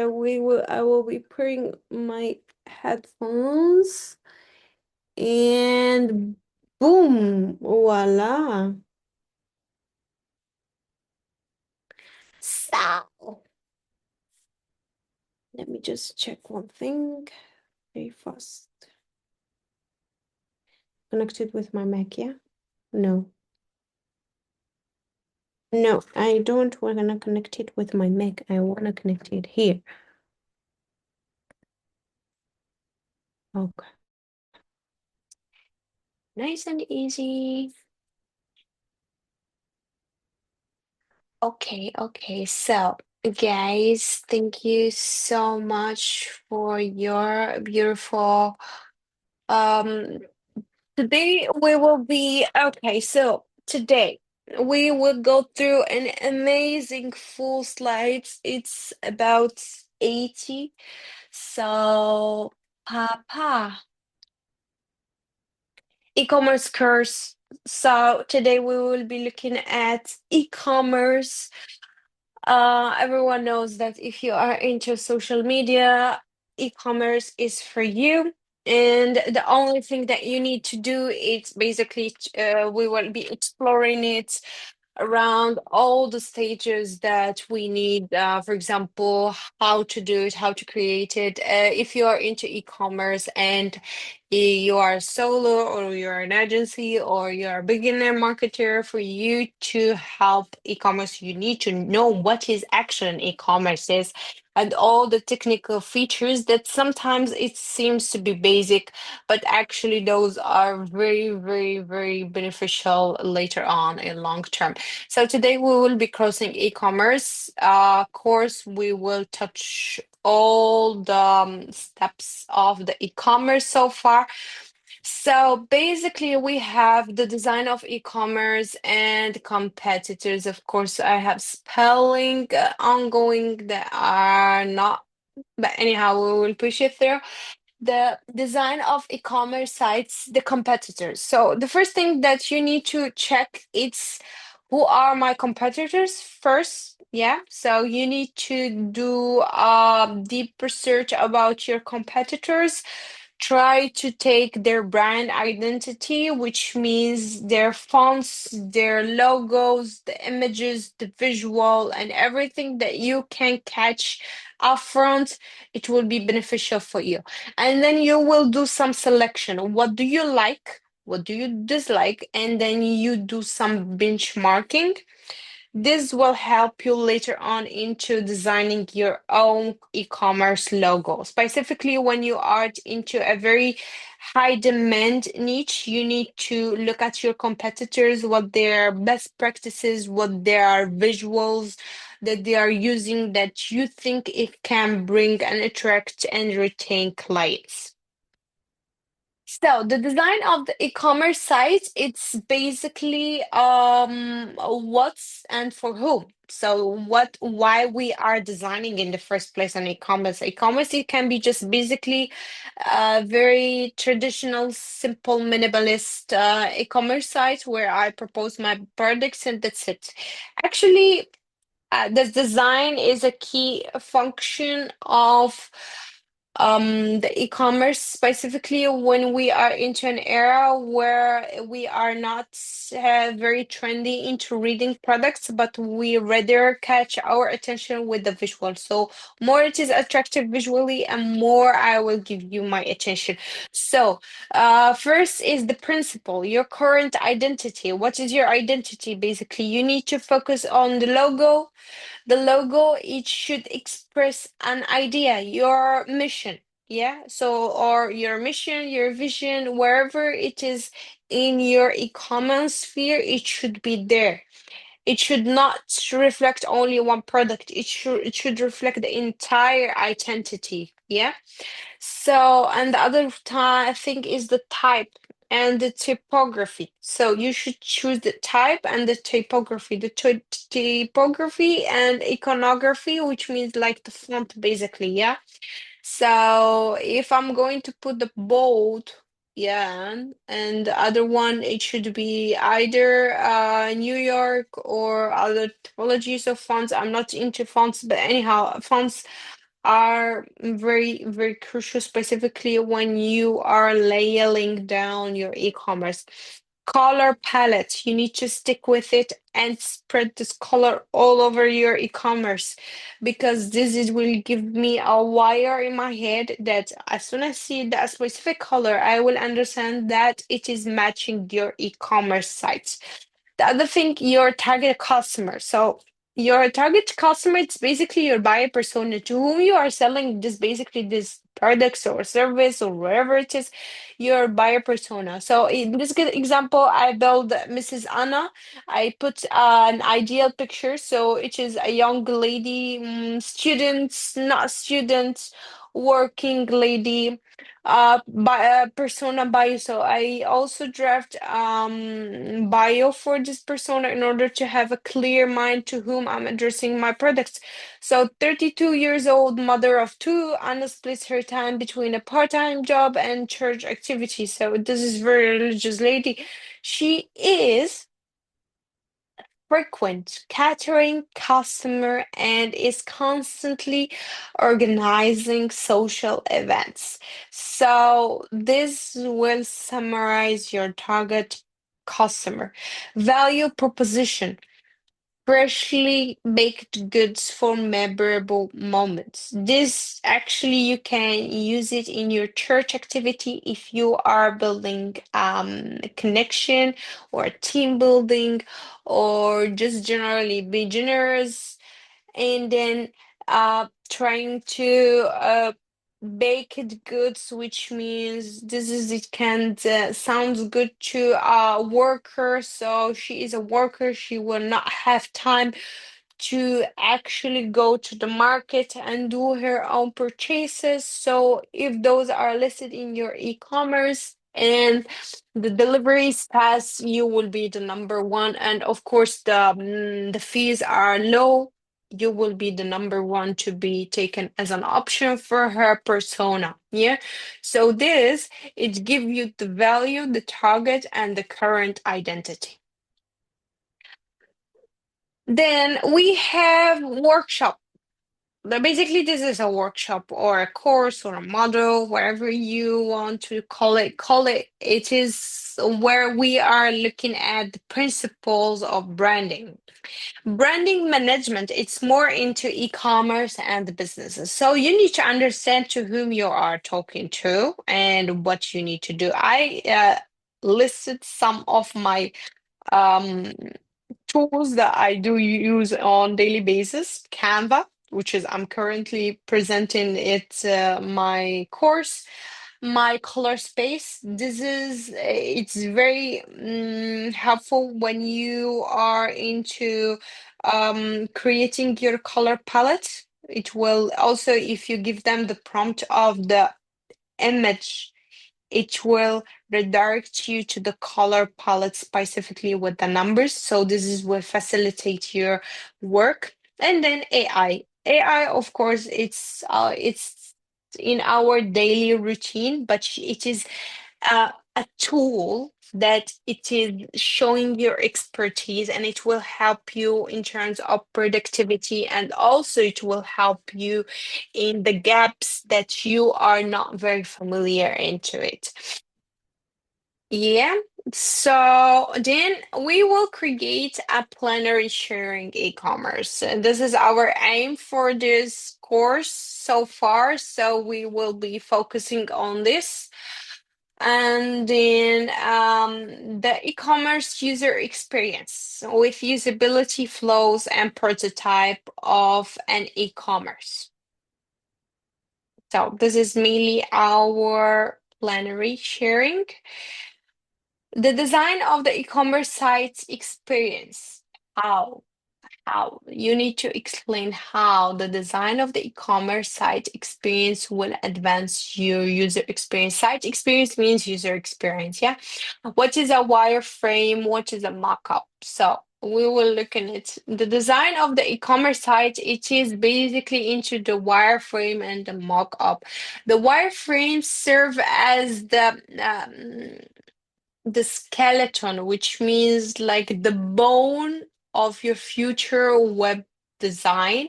I will be putting my headphones and boom, voila. So let me just check one thing very fast. Connected with my Mac, yeah? No. No, I don't want to connect it with my Mac. I want to connect it here. Okay. Nice and easy. Okay. So, guys, thank you so much for your beautiful um today we will be okay, so today we will go through an amazing full slides. It's about 80. So, Papa, e-commerce course. So today we will be looking at e-commerce. Everyone knows that if you are into social media, e-commerce is for you. And the only thing that you need to do is basically, we will be exploring it around all the stages that we need. For example, how to do it, how to create it. If you are into e-commerce and you are solo or you're an agency or you're a beginner marketer, for you to help e-commerce, you need to know what is action e-commerce is and all the technical features that sometimes it seems to be basic, but actually those are very beneficial later on in long term. So today we will be crossing e-commerce. Course, we will touch all the steps of the e-commerce so far. So basically, we have the design of e-commerce and competitors. Of course, I have spelling ongoing that are not, but anyhow, we will push it through the design of e-commerce sites, the competitors. So the first thing that you need to check is who are my competitors first. Yeah, so you need to do a deep research about your competitors. Try to take their brand identity, which means their fonts, their logos, the images, the visual, and everything that you can catch upfront. It will be beneficial for you. And then you will do some selection. What do you like? What do you dislike? And then you do some benchmarking. This will help you later on into designing your own e-commerce logo. Specifically, when you are into a very high demand niche, you need to look at your competitors, what their best practices, what their visuals that they are using that you think it can bring and attract and retain clients. So the design of the e-commerce site, it's basically what's and for whom. So why we are designing in the first place an e-commerce. E-commerce, it can be just basically a very traditional, simple, minimalist e-commerce site where I propose my products and that's it. Actually, the design is a key function of the e-commerce, specifically when we are into an era where we are not very trendy into reading products, but we rather catch our attention with the visual. So more it is attractive visually, and more I will give you my attention. So first is the principle, your current identity. What is your identity? Basically, you need to focus on the logo. The logo, it should express an idea, your mission. Yeah. So, or your mission, your vision, wherever it is in your e-commerce sphere, it should be there. It should not reflect only one product. It should reflect the entire identity. Yeah. So, and the other thing is the type and the typography. So you should choose the type and the typography. The typography and iconography, which means like the font, basically. Yeah. So if I'm going to put the bold, yeah, and the other one, it should be either New York or other typologies of fonts. I'm not into fonts, but anyhow, fonts are very, very crucial, specifically when you are layering down your e-commerce. Color palette, you need to stick with it and spread this color all over your e-commerce, because this is will give me a wire in my head that as soon as I see that specific color, I will understand that it is matching your e-commerce site. The other thing, your target customer. So your target customer, it's basically your buyer persona to whom you are selling this basically this products or service or whatever it is, your buyer persona. So in this good example, I built Mrs. Anna. I put an ideal picture. So it is a young lady, students, not students, working lady, persona bio. So I also draft bio for this persona in order to have a clear mind to whom I'm addressing my products. So 32 years old, mother of two, Anna splits her time between a part-time job and church activities. So this is very religious lady. She is frequent catering customer and is constantly organizing social events. So this will summarize your target customer. Value proposition. Freshly baked goods for memorable moments. This actually you can use it in your church activity if you are building a connection or team building or just generally beginners, and then trying to baked goods, which means this is it can sounds good to a worker. So she is a worker, she will not have time to actually go to the market and do her own purchases. So if those are listed in your e-commerce and the deliveries pass, you will be the number one. And of course, the fees are low. You will be the number one to be taken as an option for her persona. Yeah. So this, it give you the value, the target, and the current identity. Then we have workshop. Basically, this is a workshop or a course or a module, whatever you want to call it. Call it. It is where we are looking at the principles of branding. Branding management, it's more into e-commerce and the businesses. So you need to understand to whom you are talking to and what you need to do. I listed some of my um tools that I do use on daily basis. Canva, which is I'm currently presenting it my course. My color space. This is it's very helpful when you are into creating your color palette. It will also, if you give them the prompt of the image, it will redirect you to the color palette specifically with the numbers. So this is will facilitate your work. And then AI. AI, of course, it's in our daily routine, but it is a tool that it is showing your expertise, and it will help you in terms of productivity, and also it will help you in the gaps that you are not very familiar into it. Yeah. So then we will create a plenary sharing e-commerce. And this is our aim for this course so far. So we will be focusing on this. And then the e-commerce user experience with usability flows and prototype of an e-commerce. So this is mainly our plenary sharing. The design of the e-commerce site experience. How? How? You need to explain how the design of the e-commerce site experience will advance your user experience. Site experience means user experience, yeah? What is a wireframe? What is a mock-up? So we will look at it. The design of the e-commerce site, it is basically into the wireframe and the mock-up. The wireframes serve as the skeleton, which means like the bone of your future web design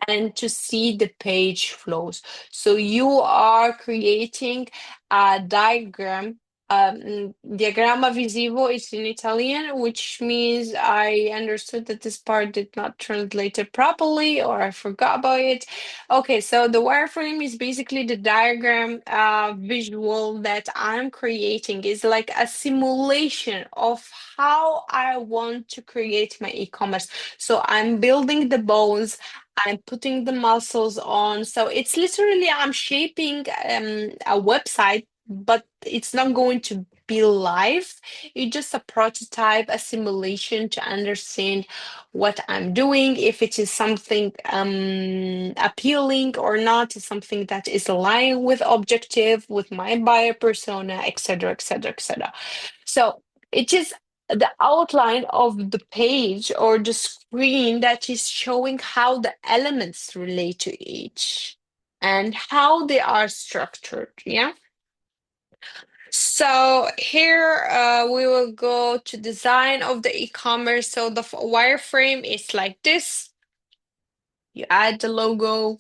and to see the page flows. So you are creating a diagram. Diagramma visivo is in Italian, which means I understood that this part did not translate it properly or I forgot about it. Okay, so the wireframe is basically the diagram visual that I'm creating. Is like a simulation of how I want to create my e-commerce. So I'm building the bones, I'm putting the muscles on. So it's literally I'm shaping a website, but it's not going to be live. It's just a prototype, a simulation to understand what I'm doing, if it is something appealing or not, is something that is aligned with objective, with my buyer persona, etc., etc., etc. So it is the outline of the page or the screen that is showing how the elements relate to each and how they are structured. Yeah. So here we will go to design of the e-commerce. So the wireframe is like this. You add the logo,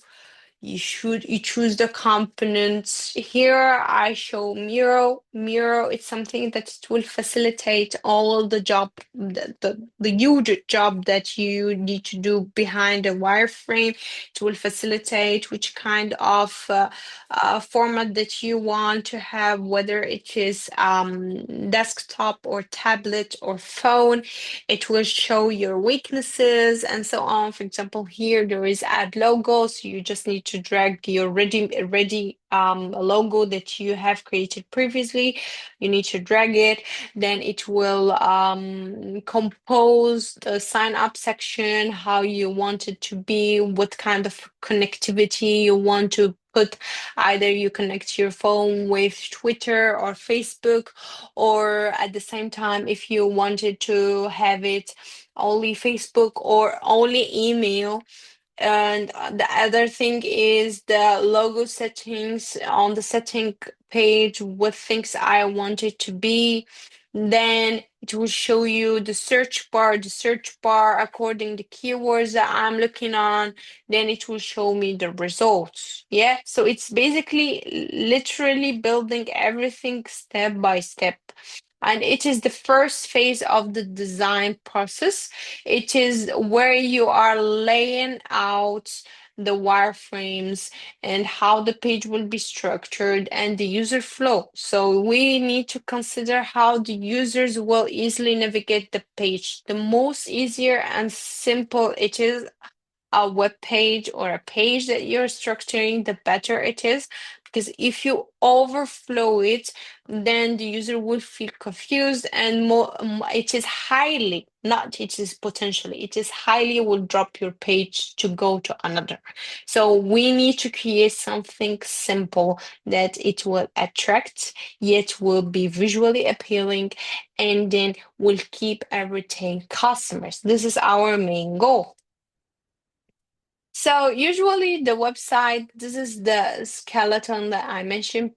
you choose the components. Here I show Miro. Miro is something that will facilitate all of the job, the huge job that you need to do behind the wireframe. It will facilitate which kind of format that you want to have, whether it is desktop or tablet or phone. It will show your weaknesses and so on. For example, here there is add logo, so you just need to drag your ready logo that you have created previously. You need to drag it. Then it will compose the sign up section, how you want it to be, what kind of connectivity you want to put. Either you connect your phone with Twitter or Facebook, or at the same time, if you wanted to have it only Facebook or only email. And the other thing is the logo settings on the setting page, what things I want it to be. Then it will show you the search bar according the keywords that I'm looking on. Then it will show me the results. Yeah. So it's basically literally building everything step by step. And it is the first phase of the design process. It is where you are laying out the wireframes and how the page will be structured and the user flow. So we need to consider how the users will easily navigate the page. The most easier and simple it is a web page or a page that you're structuring, the better it is. Because if you overflow it, then the user will feel confused and more. It is highly, not it is potentially, it is highly will drop your page to go to another. So we need to create something simple that it will attract, yet will be visually appealing, and then will keep and retain customers. This is our main goal. So usually the website, this is the skeleton that I mentioned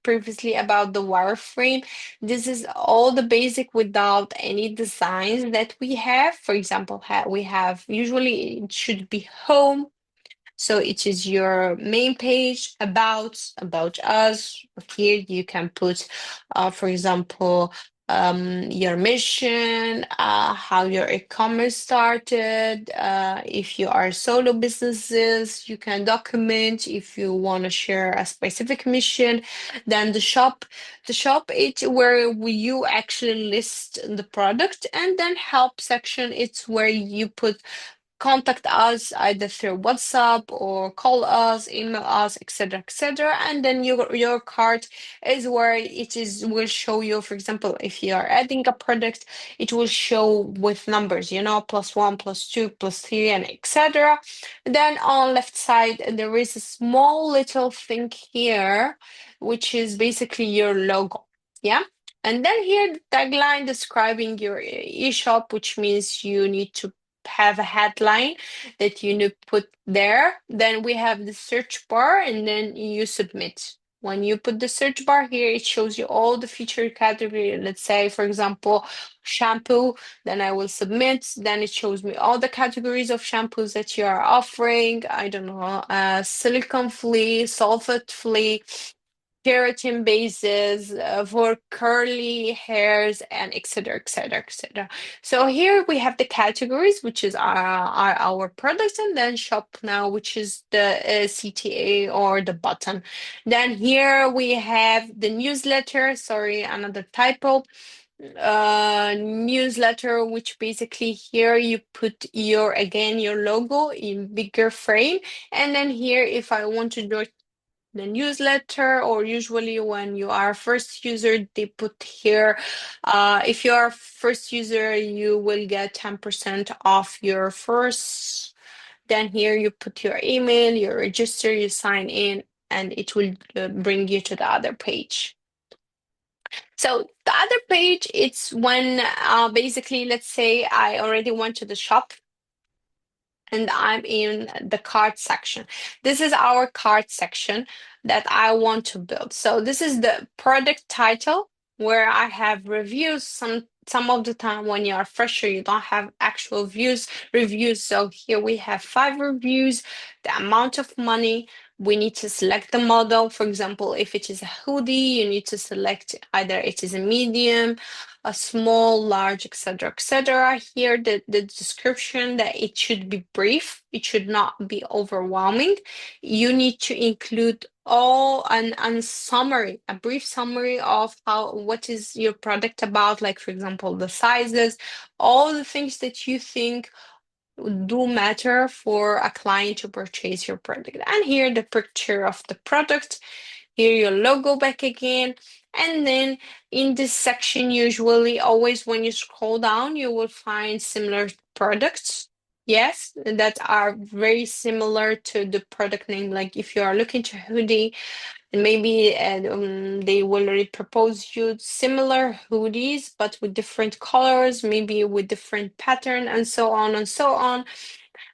previously about the wireframe. This is all the basic without any designs that we have. For example, we have usually it should be home, so it is your main page about us. Here you can put, for example, your mission, how your e-commerce started. If you are solo businesses, you can document if you want to share a specific mission. Then the shop it's where you actually list the product, and then help section it's where you put contact us either through WhatsApp or call us, email us, etc., etc. And then your cart is where it is will show you, for example, if you are adding a product, it will show with numbers, +1, +2, +3, and etc. Then on left side, there is a small little thing here, which is basically your logo. Yeah. And then here, the tagline describing your e-shop, which means you need to have a headline that you need to put there. Then we have the search bar, and then you submit. When you put the search bar here, it shows you all the featured category. Let's say, for example, shampoo. Then I will submit. Then it shows me all the categories of shampoos that you are offering. I don't know, silicone free, sulfate free, keratin bases for curly hairs, and etc etc etc. So here we have the categories, which is our products, and then shop now, which is the CTA or the button. Then here we have the newsletter, sorry, another typo, newsletter, which basically here you put your, again, your logo in bigger frame. And then here, if I want to do the newsletter, or usually when you are first user, they put here, if you are first user, you will get 10% off your first. Then here you put your email, you register, you sign in, and it will bring you to the other page. So the other page, it's when basically, let's say I already went to the shop and I'm in the cart section. This is our cart section that I want to build. So this is the product title where I have reviews. Some of the time when you are fresher, you don't have actual reviews. So here we have 5 reviews, the amount of money. We need to select the model. For example, if it is a hoodie, you need to select either it is a medium, a small, large, etc., etc. Here, the description, that it should be brief. It should not be overwhelming. You need to include all and summary, a brief summary of what is your product about, like for example, the sizes, all the things that you think do matter for a client to purchase your product. And here the picture of the product, here your logo back again. And then in this section, usually always when you scroll down, you will find similar products. Yes, that are very similar to the product name. Like if you are looking to hoodie, and maybe they will propose you similar hoodies, but with different colors, maybe with different pattern, and so on and so on.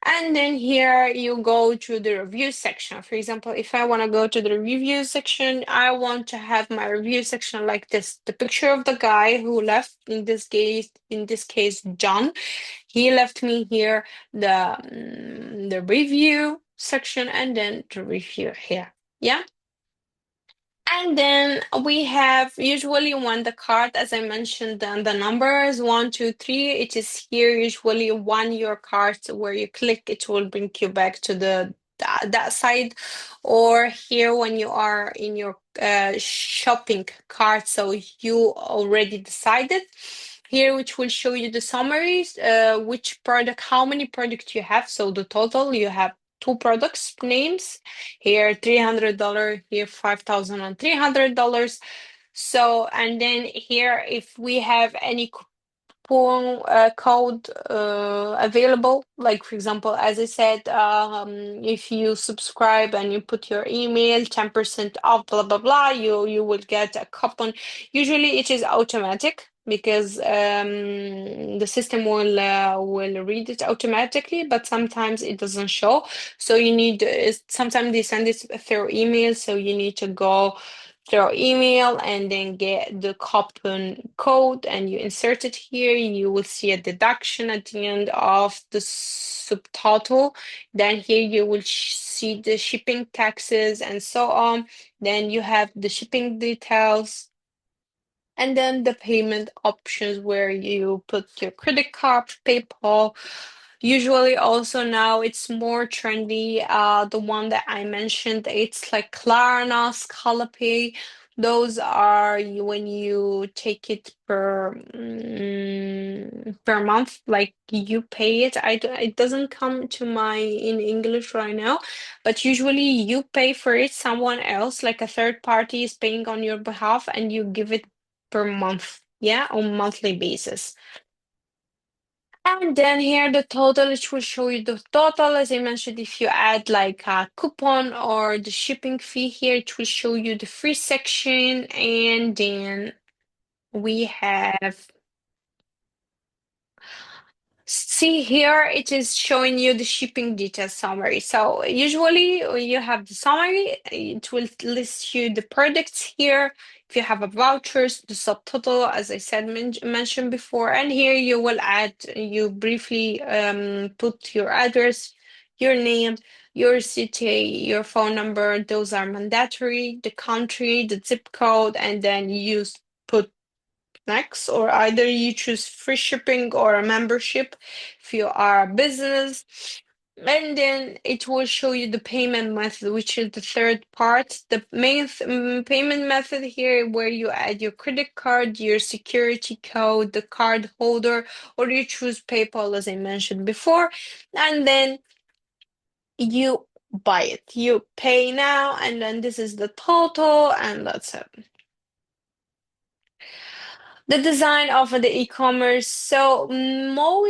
And then here you go to the review section. For example, if I want to go to the review section, I want to have my review section like this. The picture of the guy who left, in this case, John. He left me here the review section, and then the review here. Yeah. And then we have usually when the card, as I mentioned, then the numbers 1, 2, 3, it is here usually one your card where you click, it will bring you back to that side. Or here when you are in your shopping cart, so you already decided. Here, which will show you the summaries, which product, how many products you have. So the total, you have 2 products names here, $300, here $5,300. So, and then here, if we have any coupon code available, like for example, as I said, if you subscribe and you put your email, 10% off, blah blah blah, you will get a coupon. Usually it is automatic because the system will read it automatically, but sometimes it doesn't show. So you need, sometimes they send it through email, so you need to go through email and then get the coupon code and you insert it here. You will see a deduction at the end of the subtotal. Then here you will see the shipping taxes and so on. Then you have the shipping details. And then the payment options where you put your credit card, PayPal. Usually also now it's more trendy. The one that I mentioned, it's like Klarna, Scalapay. Those are when you take it per month, like you pay it. It doesn't come to my in English right now, but usually you pay for it. Someone else, like a third party, is paying on your behalf, and you give it per month, yeah, on monthly basis. And then here the total, it will show you the total. As I mentioned, if you add like a coupon or the shipping fee here, it will show you the free section. And then we have See here, it is showing you the shipping details summary. So usually when you have the summary, it will list you the products here. If you have a vouchers, the subtotal, as I said, mentioned before, and here you will add, you briefly put your address, your name, your city, your phone number. Those are mandatory. The country, the zip code, and then you put next, or either you choose free shipping or a membership if you are a business. And then it will show you the payment method, which is the third part. The main payment method here, where you add your credit card, your security code, the card holder, or you choose PayPal, as I mentioned before. And then you buy it. You pay now, and then this is the total, and that's it. The design of the e-commerce. So Moe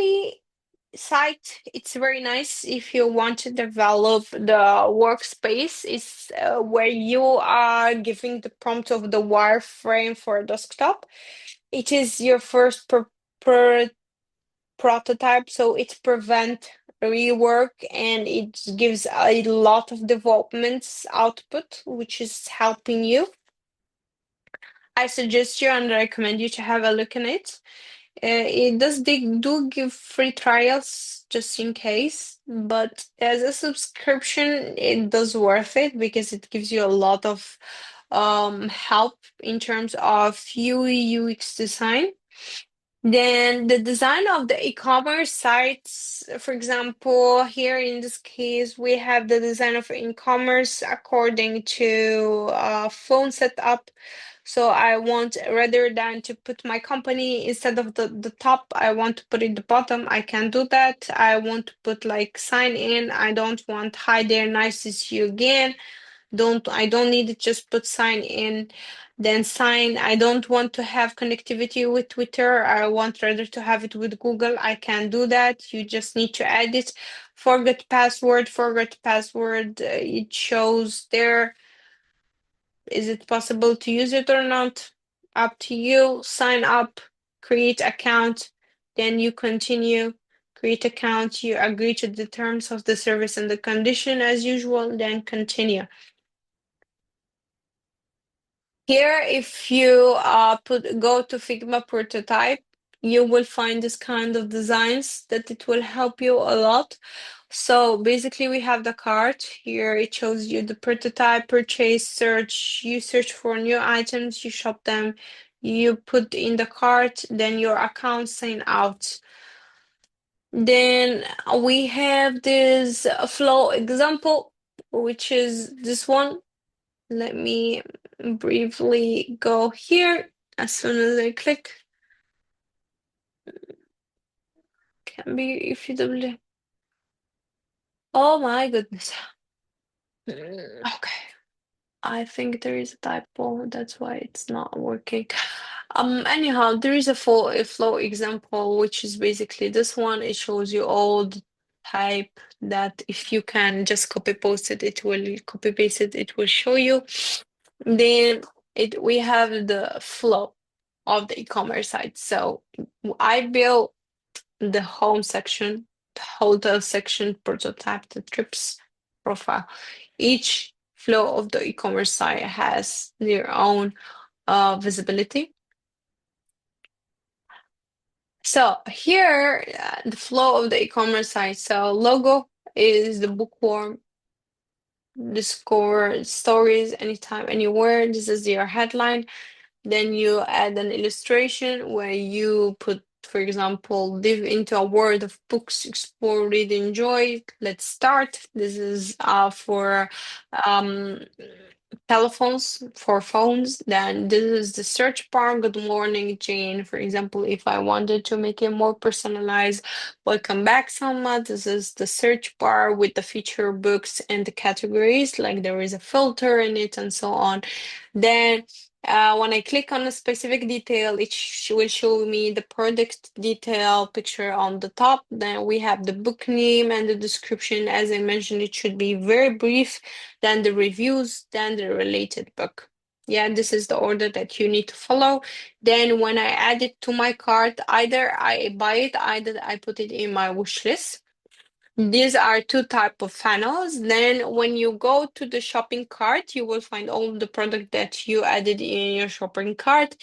site, it's very nice if you want to develop the workspace. It's where you are giving the prompt of the wireframe for a desktop. It is your first per prototype, so it prevent rework and it gives a lot of developments output, which is helping you. I suggest you and recommend you to have a look in it. They do give free trials just in case, but as a subscription, it does worth it because it gives you a lot of help in terms of UI UX design. Then the design of the e-commerce sites, for example, here in this case, we have the design of e-commerce according to phone setup. So I want, rather than to put my company instead of the top, I want to put it the bottom. I can do that. I want to put like sign in. I don't want hi there, nice to see you again. I don't need it, just put sign in, then sign. I don't want to have connectivity with Twitter. I want rather to have it with Google. I can do that. You just need to add it. Forget password. It shows there. Is it possible to use it or not? Up to you. Sign up, create account, then you continue. Create account, you agree to the terms of the service and the condition as usual, then continue. Here, if you go to Figma prototype, you will find this kind of designs that it will help you a lot. So basically, we have the cart here. It shows you the prototype, purchase, search. You search for new items, you shop them, you put in the cart, then your account sign out. Then we have this flow example, which is this one. Let me briefly go here. As soon as I click, can be if you double. Oh my goodness. Okay. I think there is a typo. That's why it's not working. Anyhow, there is a flow example, which is basically this one. It shows you all the type that if you can just copy paste it, it will copy paste it, it will show you. Then we have the flow of the e-commerce site. So I built the home section, the hotel section, prototype, the trips profile. Each flow of the e-commerce site has their own visibility. So here, the flow of the e-commerce site. So logo is the bookworm, the score, stories, anytime, anywhere. This is your headline. Then you add an illustration where you put, for example, dive into a world of books, explore, read, enjoy. Let's start. This is for um, telephones, for phones. Then this is the search bar. Good morning, Jane. For example, if I wanted to make it more personalized, welcome back, Selma. This is the search bar with the feature books and the categories, like there is a filter in it and so on. Then when I click on a specific detail, it will show me the product detail picture on the top. Then we have the book name and the description. As I mentioned, it should be very brief. Then the reviews, then the related book. Yeah, this is the order that you need to follow. Then when I add it to my cart, either I buy it, either I put it in my wish list. These are two type of funnels. Then when you go to the shopping cart, you will find all the product that you added in your shopping cart.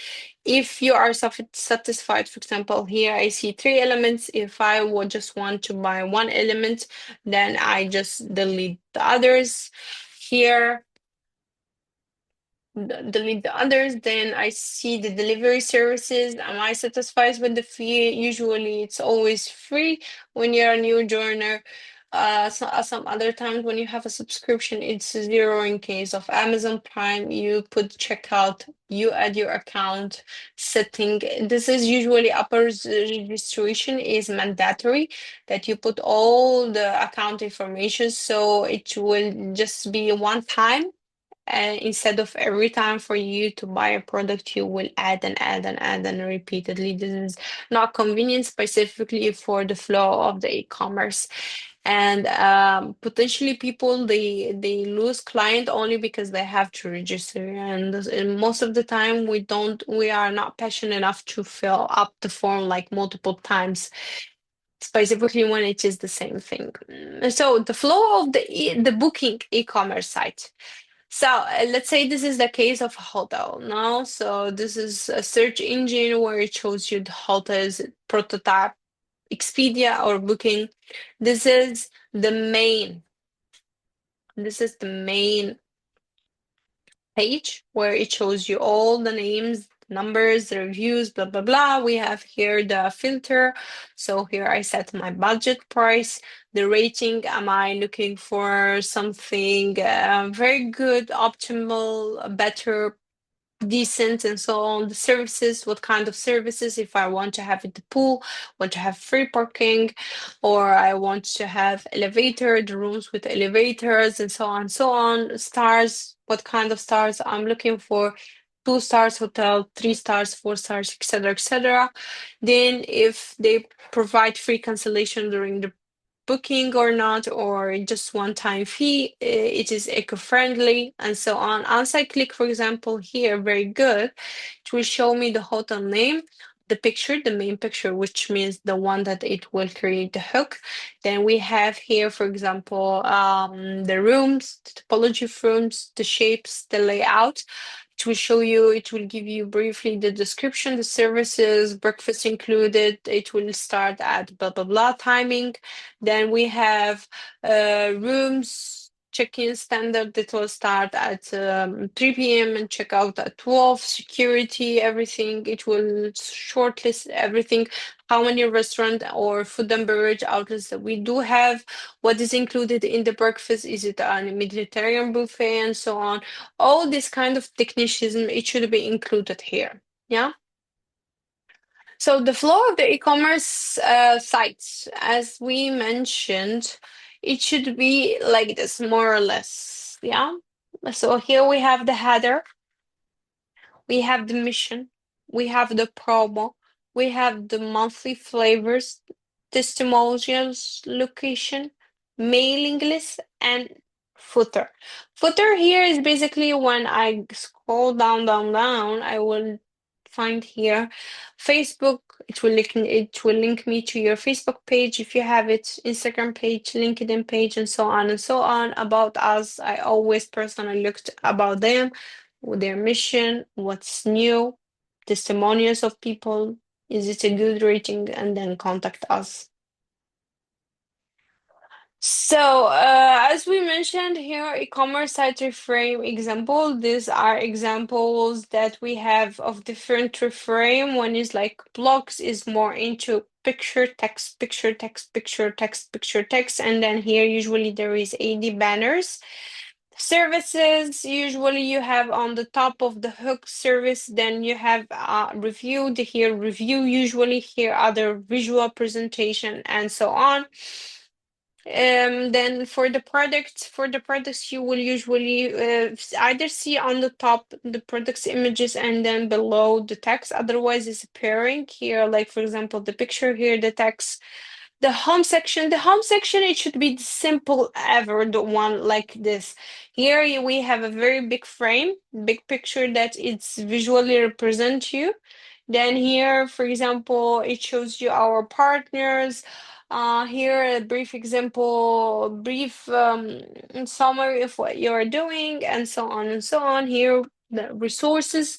If you are satisfied, for example, here I see three elements. If I would just want to buy one element, then I just delete the others. Here delete the others. Then I see the delivery services. Am I satisfied with the fee? Usually it's always free when you're a new joiner. Some other times when you have a subscription, it's zero. In case of Amazon Prime, you put checkout, you add your account setting. This is usually upper registration is mandatory, that you put all the account information, so it will just be one time, and instead of every time for you to buy a product, you will add and add and add and repeatedly. This is not convenient, specifically for the flow of the e-commerce. And potentially people, they lose client only because they have to register. And most of the time we are not passionate enough to fill up the form like multiple times, specifically when it is the same thing. So the flow of the booking e-commerce site. So let's say this is the case of a hotel now. So this is a search engine where it shows you the hotels, prototype, Expedia or Booking. This is the main. This is the main page where it shows you all the names, numbers, the reviews, blah blah blah. We have here the filter. So here I set my budget price, the rating. Am I looking for something very good, optimal, better, decent, and so on? The services, what kind of services? If I want to have it the pool, want to have free parking, or I want to have elevator, the rooms with elevators, and so on, so on. Stars, what kind of stars I'm looking for? 2 stars hotel, 3 stars, 4 stars, etc., etc. Then if they provide free cancellation during the booking or not, or just one-time fee, it is eco-friendly, and so on. Once I click, for example, here, very good, it will show me the hotel name, the picture, the main picture, which means the one that it will create the hook. Then we have here, for example, the rooms, the topology of rooms, the shapes, the layout. It will show you, it will give you briefly the description, the services, breakfast included. It will start at blah, blah, blah timing. Then we have rooms check-in standard that will start at 3 p.m. and check out at 12. Security, everything. It will shortlist everything. How many restaurant or food and beverage outlets that we do have? What is included in the breakfast? Is it a Mediterranean buffet and so on? All this kind of technicism, it should be included here. Yeah. So the flow of the e-commerce sites, as we mentioned, it should be like this, more or less. Yeah. So here we have the header, we have the mission, we have the promo, we have the monthly flavors, testimonials, location, mailing list, and footer. Footer here is basically when I scroll down, down, down, I will find here Facebook. It will link me to your Facebook page if you have it, Instagram page, LinkedIn page, and so on and so on. About us, I always personally looked about them, their mission, what's new, testimonials of people, is it a good rating, and then contact us. So, as we mentioned here, e-commerce site reframe example, these are examples that we have of different reframe. One is like blogs is more into picture, text, picture, text, picture, text, picture, text, and then here usually there is AD banners. Services, usually you have on the top of the hook service, then you have review, here review, usually here other visual presentation and so on. Then for the products, you will usually either see on the top the products images and then below the text. Otherwise, it's appearing here, like for example, the picture here, the text. The home section, it should be the simple ever, the one like this. Here we have a very big frame, big picture that it's visually represent you. Then here, for example, it shows you our partners. Here a brief example, brief summary of what you are doing, and so on and so on. Here the resources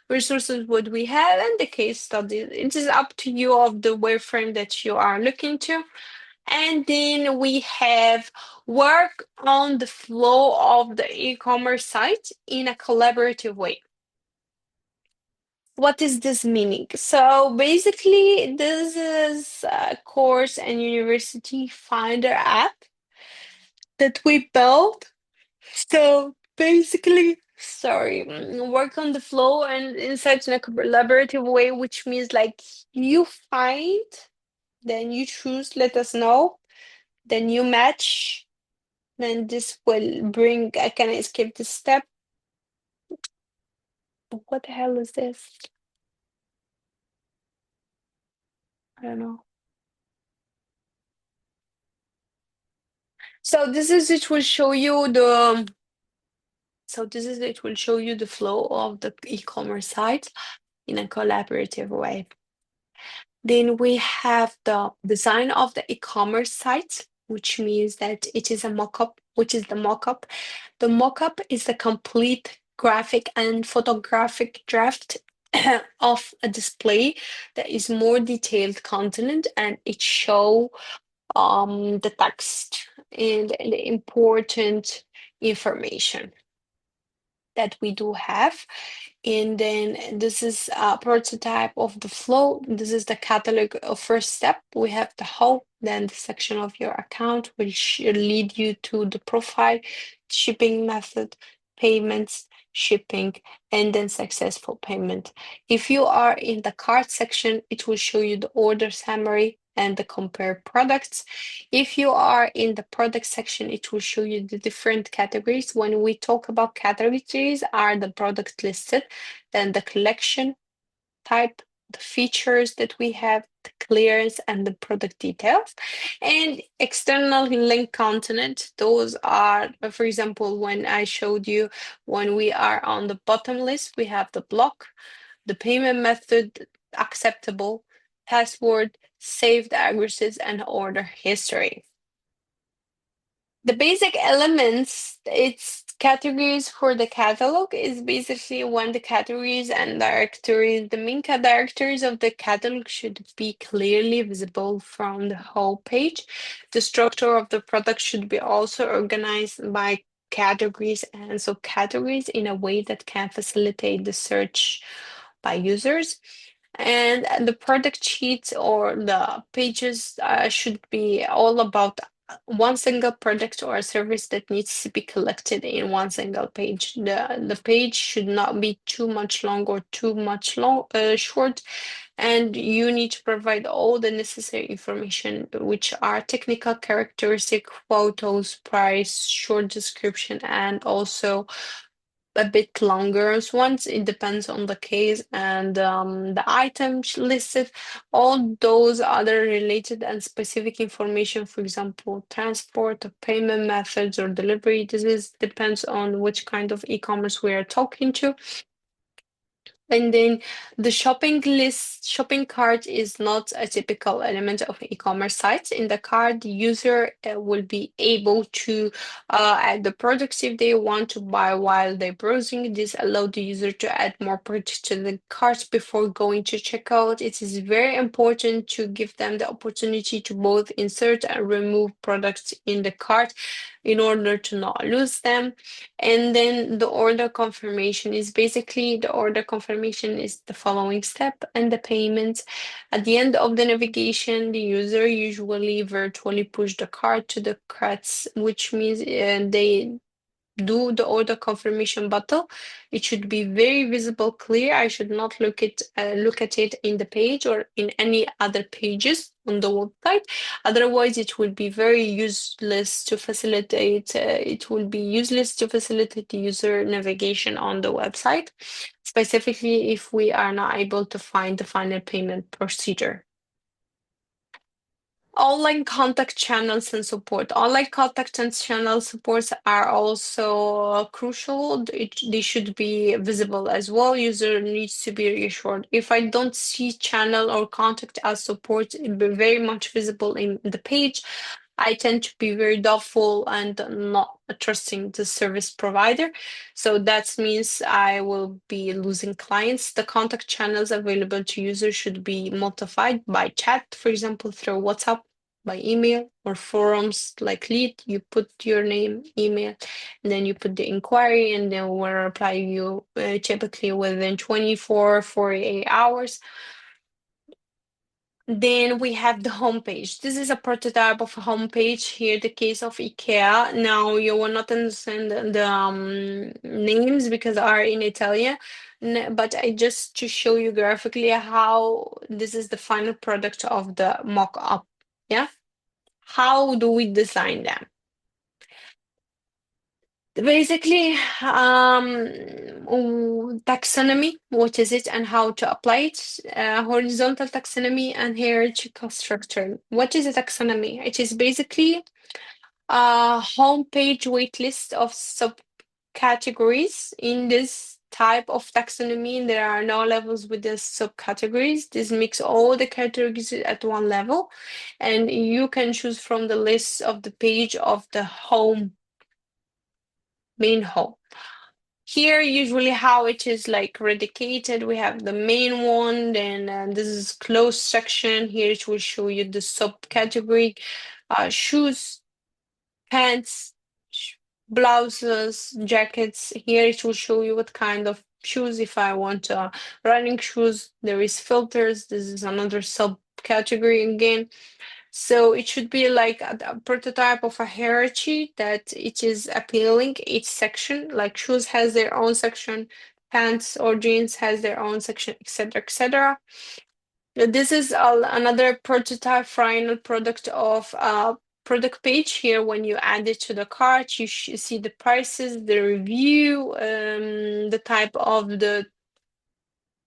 would we have, and the case study. It is up to you of the wireframe that you are looking to. And then we have work on the flow of the e-commerce site in a collaborative way. What is this meaning? So basically, this is a course and university finder app that we built. So basically, sorry, work on the flow and insights in a collaborative way, which means like you find, then you choose, let us know, then you match, then this will bring, I can escape this step. What the hell is this? I don't know. So this is it will show you the so this is it will show you the flow of the e-commerce site in a collaborative way. Then we have the design of the e-commerce site, which means that it is a mock-up, which is the mock-up. The mock-up is the complete graphic and photographic draft of a display that is more detailed content, and it show the text and the important information that we do have. And then this is a prototype of the flow. This is the catalog of first step. We have the home, then the section of your account, which will lead you to the profile, shipping method, payments, shipping, and then successful payment. If you are in the cart section, it will show you the order summary and the compare products. If you are in the product section, it will show you the different categories. When we talk about categories, are the product listed, then the collection type, the features that we have, the clearance, and the product details. And external link content, those are, for example, when I showed you, when we are on the bottom list, we have the block, the payment method, acceptable, password, saved addresses, and order history. The basic elements, its categories for the catalog is basically when the categories and directories, the main directories of the catalog should be clearly visible from the whole page. The structure of the product should be also organized by categories, and so categories in a way that can facilitate the search by users. And the product sheets or the pages should be all about one single product or service that needs to be collected in one single page. The page should not be too much long or too much short, and you need to provide all the necessary information, which are technical characteristic, photos, price, short description, and also a bit longer ones. It depends on the case and the items listed. All those other related and specific information, for example, transport or payment methods or delivery, this is depends on which kind of e-commerce we are talking to. And then the shopping list, shopping cart is not a typical element of e-commerce sites. In the cart, the user will be able to add the products if they want to buy while they're browsing. This allows the user to add more products to the cart before going to checkout. It is very important to give them the opportunity to both insert and remove products in the cart in order to not lose them. And then the order confirmation is basically the order confirmation is the following step, and the payments. At the end of the navigation, the user usually virtually push the card to the carts, which means they do the order confirmation button. It should be very visible, clear. I should not look at it in the page or in any other pages on the website. Otherwise, it will be very useless to facilitate. It will be useless to facilitate the user navigation on the website, specifically if we are not able to find the final payment procedure. Online contact channels and support. Online contact and channel supports are also crucial. They should be visible as well. User needs to be reassured. If I don't see channel or contact as support be very much visible in the page, I tend to be very doubtful and not trusting the service provider. So that means I will be losing clients. The contact channels available to users should be modified by chat, for example, through WhatsApp, by email, or forums like Lead. You put your name, email, and then you put the inquiry, and then we'll reply you typically within 24, 48 hours. Then we have the homepage. This is a prototype of a homepage here, the case of IKEA. Now you will not understand the names because are in Italian, but I just to show you graphically how this is the final product of the mock-up. Yeah. How do we design them? Basically, taxonomy, what is it and how to apply it, horizontal taxonomy and hierarchical structure. What is a taxonomy? It is basically a homepage waitlist of subcategories in this type of taxonomy. There are no levels with the subcategories. This makes all the categories at one level, and you can choose from the list of the page of the main home. Here, usually how it is like dedicated, we have the main one, then this is closed section. Here it will show you the subcategory, shoes, pants, blouses, jackets. Here it will show you what kind of shoes. If I want running shoes, there is filters. This is another subcategory again. So it should be like a prototype of a hierarchy that it is appealing each section. Like shoes has their own section, pants or jeans has their own section, etc., etc. This is another prototype final product of a product page. Here, when you add it to the cart, you see the prices, the review, the type of the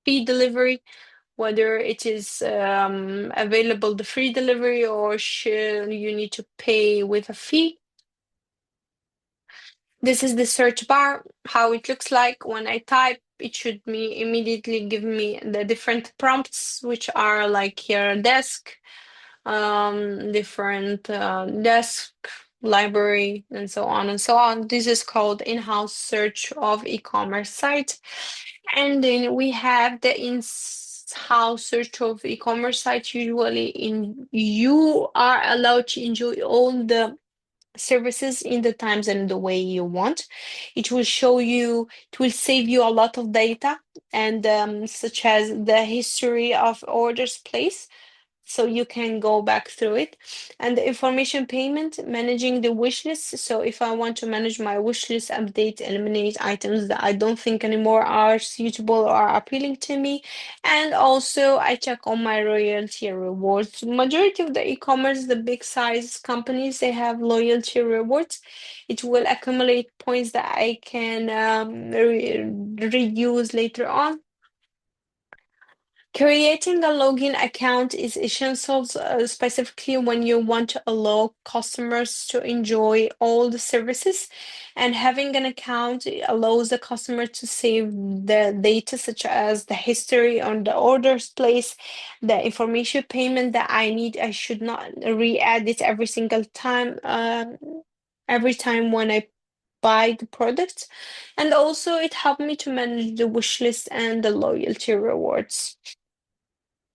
fee delivery, whether it is available the free delivery or should you need to pay with a fee. This is the search bar, how it looks like when I type. It should immediately give me the different prompts, which are like here desk, different desk, library, and so on and so on. This is called in-house search of e-commerce site. And then we have the in-house search of e-commerce site. Usually you are allowed to enjoy all the services in the times and the way you want. It will show you, it will save you a lot of data and such as the history of orders placed, so you can go back through it. And the information payment, managing the wish list. So if I want to manage my wish list, update, eliminate items that I don't think anymore are suitable or appealing to me. And also I check on my loyalty rewards. Majority of the e-commerce, the big size companies, they have loyalty rewards. It will accumulate points that I can reuse later on. Creating a login account is essential, specifically when you want to allow customers to enjoy all the services. And having an account allows the customer to save the data, such as the history on the orders place, the information payment that I need. I should not re-add it every single time, every time when I buy the product. And also, it helped me to manage the wish list and the loyalty rewards.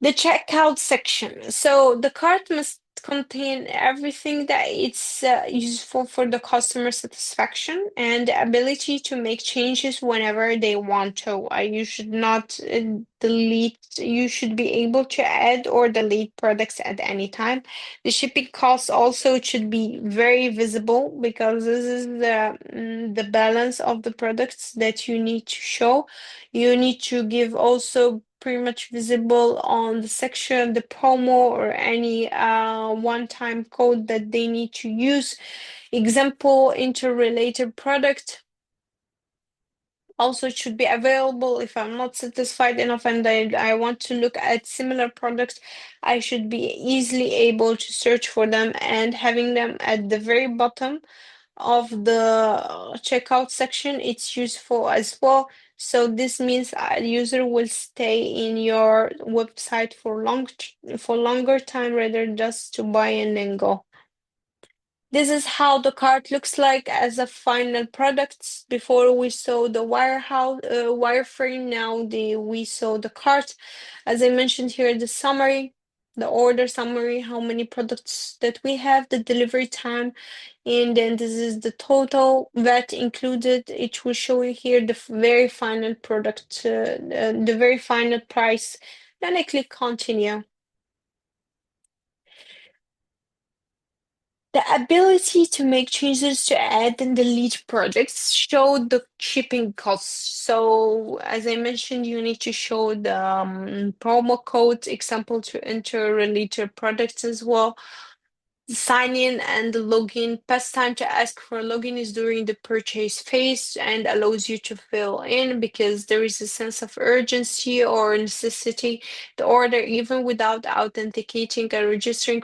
The checkout section. So the cart must contain everything that it's useful for the customer satisfaction and the ability to make changes whenever they want to. You should not delete, you should be able to add or delete products at any time. The shipping costs also should be very visible because this is the balance of the products that you need to show. You need to give also pretty much visible on the section, the promo or any one-time code that they need to use. Example, interrelated product. Also, it should be available if I'm not satisfied enough and I want to look at similar products. I should be easily able to search for them, and having them at the very bottom of the checkout section, it's useful as well. So this means a user will stay in your website for longer time rather just to buy and then go. This is how the cart looks like as a final product. Before we saw the wireframe, now we saw the cart. As I mentioned here, the summary, the order summary, how many products that we have, the delivery time, and then this is the total VAT included. It will show you here the very final product, the very final price. Then I click continue. The ability to make changes to add and delete projects show the shipping costs. So, as I mentioned, you need to show the promo code example to enter related products as well. Sign in and login. Best time to ask for login is during the purchase phase and allows you to fill in because there is a sense of urgency or necessity to order even without authenticating and registering